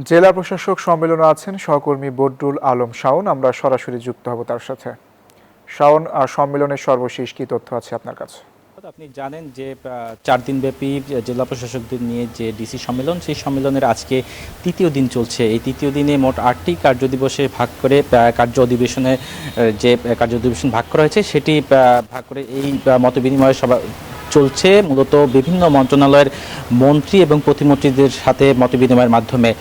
জেলা প্রশাসক সম্মেলনে আছেন সহকর্মী বদরুল আলম শাওন। আমরা সরাসরি যুক্ত হব তার সাথে। শাওন, সম্মেলনের সর্বশেষ কি তথ্য আছে আপনার কাছে? আপনি জানেন যে 4 দিনব্যাপী জেলা প্রশাসকদের নিয়ে যে ডিসি সম্মেলন, সেই সম্মেলনের আজকে তৃতীয় দিন চলছে। এই তৃতীয় দিনে মোট 8টি কার্যদিবসে ভাগ করে কার্য অধিবেশনে যে কার্য অধিবেশন ভাগ করা হয়েছে সেটি ভাগ করে এই মতবিনিময় সভা চলছে মূলত বিভিন্ন মন্ত্রণালয়ের মন্ত্রী এবং প্রতিমন্ত্রীদের সাথে মতবিনিময়ের মাধ্যমে।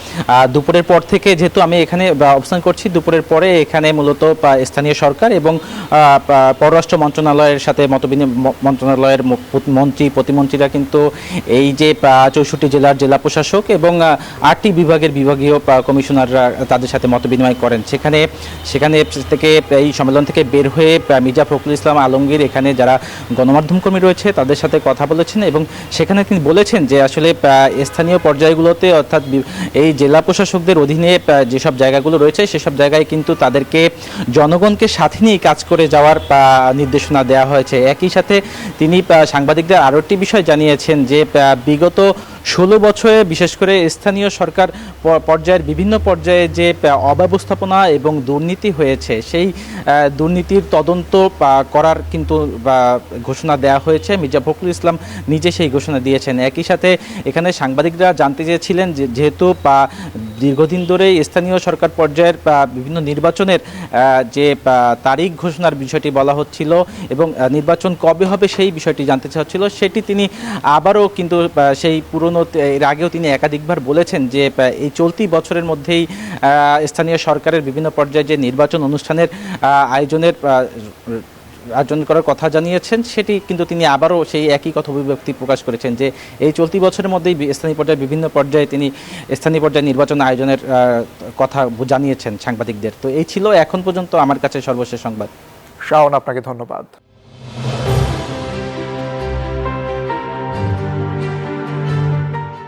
দুপুরের পর থেকে যেহেতু আমি এখানে অবস্থান করছি, দুপুরের পরে এখানে মূলত স্থানীয় সরকার এবং পররাষ্ট্র মন্ত্রণালয়ের সাথে মন্ত্রণালয়ের মন্ত্রী প্রতিমন্ত্রীরা কিন্তু এই যে 64 জেলার জেলা প্রশাসক এবং 8টি বিভাগের বিভাগীয় কমিশনাররা তাদের সাথে মতবিনিময় করেন। সেখানে থেকে এই সম্মেলন থেকে বের হয়ে মির্জা ফখরুল ইসলাম আলমগীর এখানে যারা গণমাধ্যম কর্মী রয়েছে তাদের সাথে কথা বলেছেন এবং সেখানে তিনি বলেছেন যে আসলে স্থানীয় পর্যায়গুলোতে অর্থাৎ এই জেলা প্রশাসকদের অধীনে যেসব জায়গাগুলো রয়েছে সেসব জায়গায় কিন্তু তাদেরকে জনগণকে সাথে নিয়ে কাজ করে যাওয়ার নির্দেশনা দেওয়া হয়েছে। একই সাথে তিনি সাংবাদিকদের আরও একটি বিষয় জানিয়েছেন যে বিগত 16 বছরে বিশেষ করে স্থানীয় সরকার পর্যায়ের বিভিন্ন পর্যায়ে যে অব্যবস্থাপনা এবং দুর্নীতি হয়েছে সেই দুর্নীতির তদন্ত করার কিন্তু ঘোষণা দেওয়া হয়েছে। মির্জা ফখরুল ইসলাম নিজে সেই ঘোষণা দিয়েছেন। একই সাথে এখানে সাংবাদিকরা জানতে চেয়েছিলেন যে যেহেতু দীর্ঘদিন ধরে স্থানীয় সরকার পর্যায়ের বিভিন্ন নির্বাচনের যে তারিখ ঘোষণার বিষয়টি বলা হচ্ছিল এবং নির্বাচন কবে হবে সেই বিষয়টি জানতে চাচ্ছিল, সেটি তিনি আবারও কিন্তু সেই পুরনো এর আগেও তিনি একাধিকবার বলেছেন যে এই চলতি বছরের মধ্যেই স্থানীয় সরকারের বিভিন্ন পর্যায়ে যে নির্বাচন অনুষ্ঠানের আয়োজন করার কথা জানিয়েছেন, সেটি কিন্তু তিনি আবারও সেই একই কথা অভিব্যক্তি প্রকাশ করেছেন যে এই চলতি বছরের মধ্যেই স্থানীয় পর্যায়ে বিভিন্ন পর্যায়ে তিনি স্থানীয় পর্যায়ে নির্বাচন আয়োজনের কথা জানিয়েছেন সাংবাদিকদের। তো এই ছিল এখন পর্যন্ত আমার কাছে সর্বশেষ সংবাদ। শাওন, আপনাকে ধন্যবাদ।